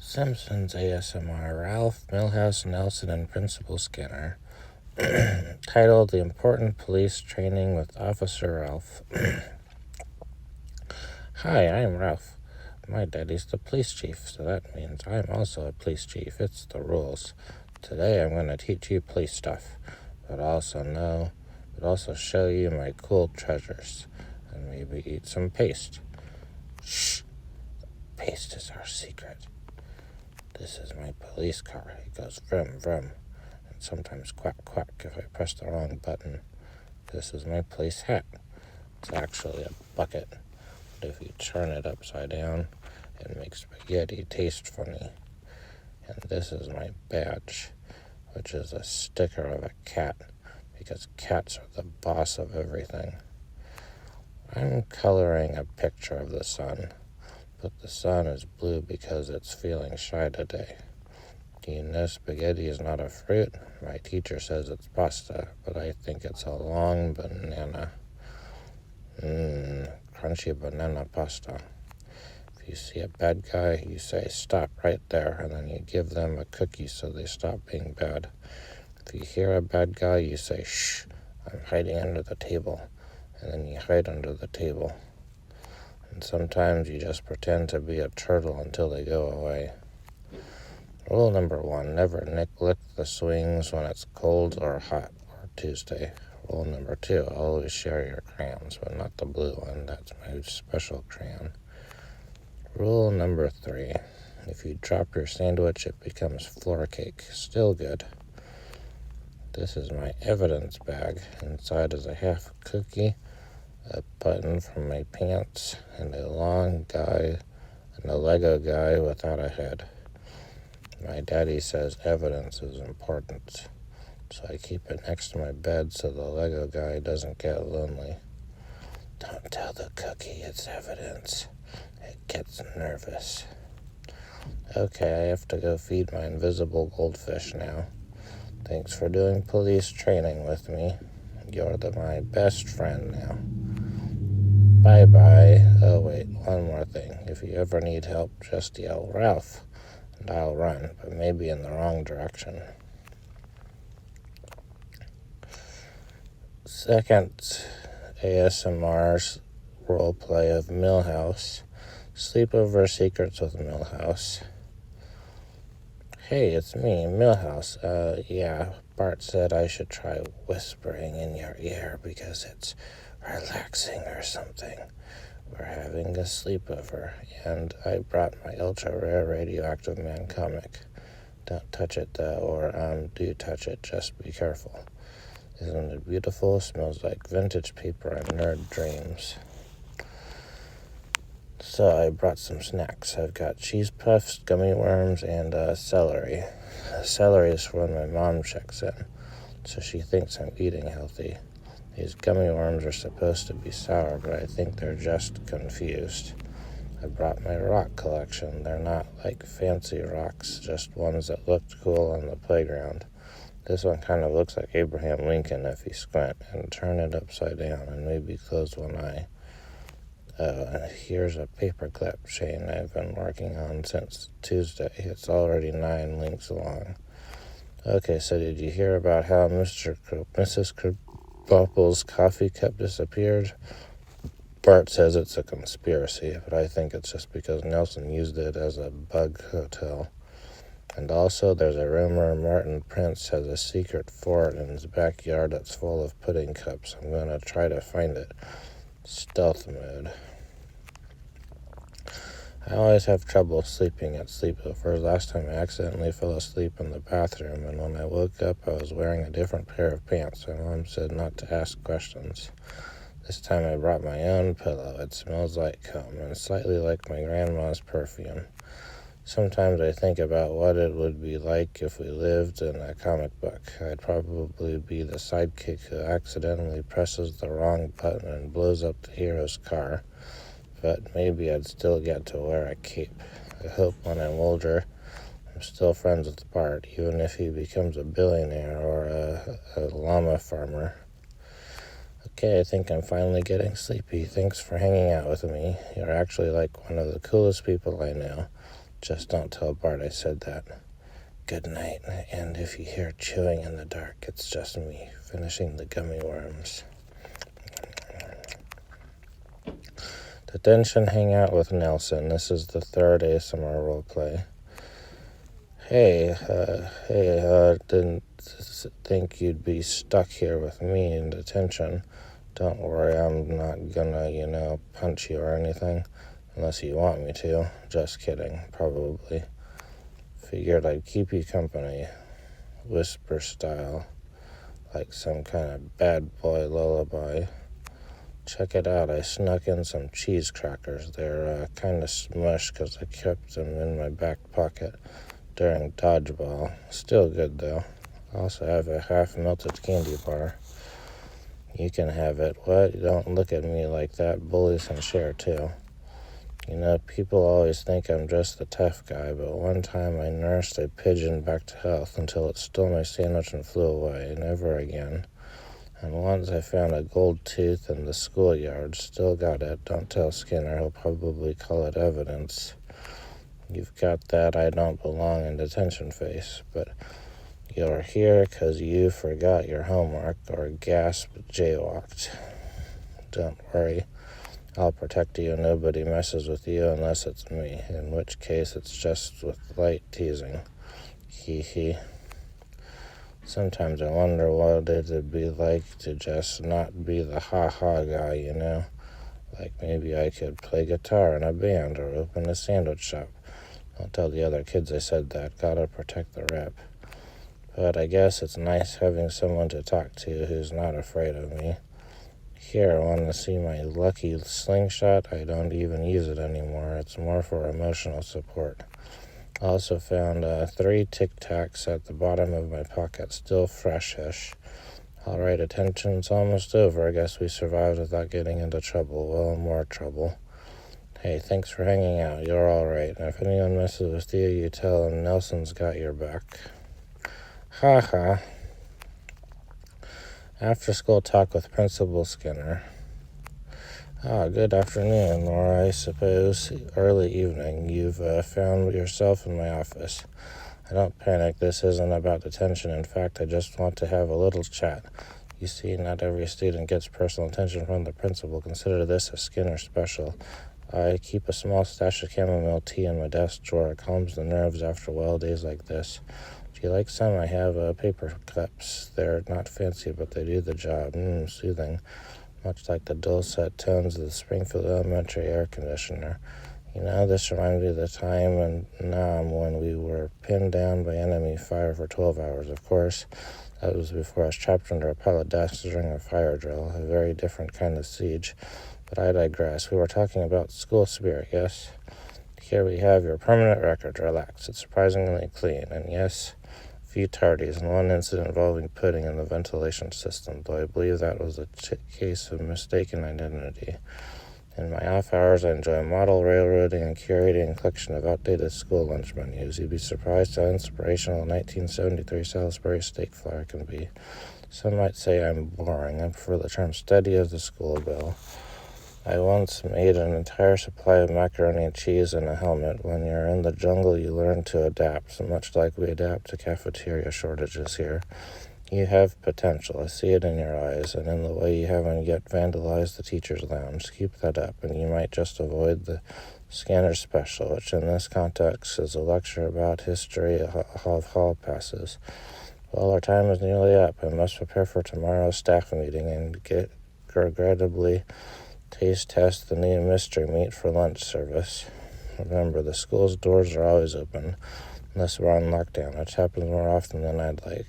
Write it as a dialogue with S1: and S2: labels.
S1: Simpsons ASMR, Ralph, Milhouse, Nelson, and Principal Skinner. Titled The Important Police Training with Officer Ralph. Hi, I'm Ralph. My daddy's the police chief, so that means I'm also a police chief. It's the rules. Today I'm going to teach you police stuff, but also show you my cool treasures, and maybe eat some paste. Shh! Paste is our secret. This is my police car. It goes vroom, vroom, and sometimes quack, quack if I press the wrong button. This is my police hat. It's actually a bucket. But if you turn it upside down, it makes spaghetti taste funny. And this is my badge, which is a sticker of a cat, because cats are the boss of everything. I'm coloring a picture of the sun, but the sun is blue because it's feeling shy today. Do you know spaghetti is not a fruit? My teacher says it's pasta, but I think it's a long banana. Crunchy banana pasta. If you see a bad guy, you say, "Stop right there," and then you give them a cookie so they stop being bad. If you hear a bad guy, you say, "Shh, I'm hiding under the table," and then you hide under the table. And sometimes you just pretend to be a turtle until they go away. Rule number 1, never lick the swings when it's cold or hot or Tuesday. Rule number 2, always share your crayons, but not the blue one. That's my special crayon. Rule number 3, if you drop your sandwich, it becomes floor cake. Still good. This is my evidence bag. Inside is a half cookie, a button from my pants, and a long guy, and a Lego guy without a head. My daddy says evidence is important, so I keep it next to my bed so the Lego guy doesn't get lonely. Don't tell the cookie it's evidence. It gets nervous. Okay, I have to go feed my invisible goldfish now. Thanks for doing police training with me. You're my best friend now. Bye-bye. Oh, wait, one more thing. If you ever need help, just yell, "Ralph," and I'll run, but maybe in the wrong direction. Second ASMR's roleplay of Milhouse. Sleepover Secrets with Milhouse. Hey, it's me, Milhouse. Yeah, Bart said I should try whispering in your ear because it's relaxing or something. We're having a sleepover, and I brought my ultra-rare radioactive man comic. Don't touch it, though, or do touch it, just be careful. Isn't it beautiful? Smells like vintage paper and nerd dreams. So I brought some snacks. I've got cheese puffs, gummy worms, and celery. Celery is for when my mom checks in, so she thinks I'm eating healthy. These gummy worms are supposed to be sour, but I think they're just confused. I brought my rock collection. They're not like fancy rocks, just ones that looked cool on the playground. This one kind of looks like Abraham Lincoln if you squint and turn it upside down and maybe close one eye. And here's a paperclip chain I've been working on since Tuesday. It's already 9 links long. Okay, so did you hear about how Mrs. Krabappel's coffee cup disappeared? Bart says it's a conspiracy, but I think it's just because Nelson used it as a bug hotel. And also, there's a rumor Martin Prince has a secret fort in his backyard that's full of pudding cups. I'm going to try to find it. Stealth mode. I always have trouble sleeping at sleepovers. Last time I accidentally fell asleep in the bathroom, and when I woke up, I was wearing a different pair of pants. My mom said not to ask questions. This time I brought my own pillow. It smells like home and slightly like my grandma's perfume. Sometimes I think about what it would be like if we lived in a comic book. I'd probably be the sidekick who accidentally presses the wrong button and blows up the hero's car. But maybe I'd still get to wear a cape. I hope when I'm older, I'm still friends with Bart, even if he becomes a billionaire or a llama farmer. Okay, I think I'm finally getting sleepy. Thanks for hanging out with me. You're actually like one of the coolest people I know. Just don't tell Bart I said that. Good night, and if you hear chewing in the dark, it's just me finishing the gummy worms. Detention Hangout with Nelson. This is the third ASMR roleplay. Hey, didn't think you'd be stuck here with me in detention. Don't worry, I'm not gonna, punch you or anything, unless you want me to. Just kidding, probably. Figured I'd keep you company, whisper style, like some kind of bad boy lullaby. Check it out, I snuck in some cheese crackers. They're kind of smushed because I kept them in my back pocket during dodgeball. Still good, though. I also have a half-melted candy bar. You can have it. What? Don't look at me like that. Bullies can share, too. People always think I'm just the tough guy, but one time I nursed a pigeon back to health until it stole my sandwich and flew away. Never again. And once I found a gold tooth in the schoolyard. Still got it. Don't tell Skinner. He'll probably call it evidence. You've got that I don't belong in detention face. But you're here because you forgot your homework or jaywalked. Don't worry. I'll protect you. Nobody messes with you unless it's me. In which case it's just with light teasing. Hee hee. Sometimes I wonder what it'd be like to just not be the ha-ha guy, Like maybe I could play guitar in a band or open a sandwich shop. Don't tell the other kids I said that. Gotta protect the rep. But I guess it's nice having someone to talk to who's not afraid of me. Here, want to see my lucky slingshot? I don't even use it anymore. It's more for emotional support. I also found 3 Tic Tacs at the bottom of my pocket, still fresh-ish. All right, attention's almost over. I guess we survived without getting into trouble. Well, more trouble. Hey, thanks for hanging out. You're all right. And if anyone messes with you, you tell them Nelson's got your back. Ha ha. After-school talk with Principal Skinner. Good afternoon, or I suppose early evening. You've found yourself in my office. I don't panic. This isn't about detention. In fact, I just want to have a little chat. You see, not every student gets personal attention from the principal. Consider this a Skinner special. I keep a small stash of chamomile tea in my desk drawer. It calms the nerves after wild days like this. Do you like some? I have paper cups. They're not fancy, but they do the job. Soothing. Much like the dulcet tones of the Springfield Elementary air conditioner. This reminds me of the time in Nam when we were pinned down by enemy fire for 12 hours. Of course, that was before I was trapped under a pile of desks during a fire drill, a very different kind of siege. But I digress. We were talking about school spirit, yes? Here we have your permanent record. Relax. It's surprisingly clean. And yes, few tardies, and one incident involving pudding in the ventilation system, though I believe that was a case of mistaken identity. In my off hours, I enjoy model railroading and curating a collection of outdated school lunch menus. You'd be surprised how inspirational a 1973 Salisbury steak flour can be. Some might say I'm boring. I prefer the term study of the school bill. I once made an entire supply of macaroni and cheese in a helmet. When you're in the jungle, you learn to adapt, so much like we adapt to cafeteria shortages here. You have potential. I see it in your eyes, and in the way you haven't yet vandalized the teacher's lounge. Keep that up, and you might just avoid the Scanner Special, which in this context is a lecture about history of hall passes. Well, our time is nearly up. I must prepare for tomorrow's staff meeting and regrettably taste test the new mystery meat for lunch service. Remember, the school's doors are always open, unless we're on lockdown, which happens more often than I'd like.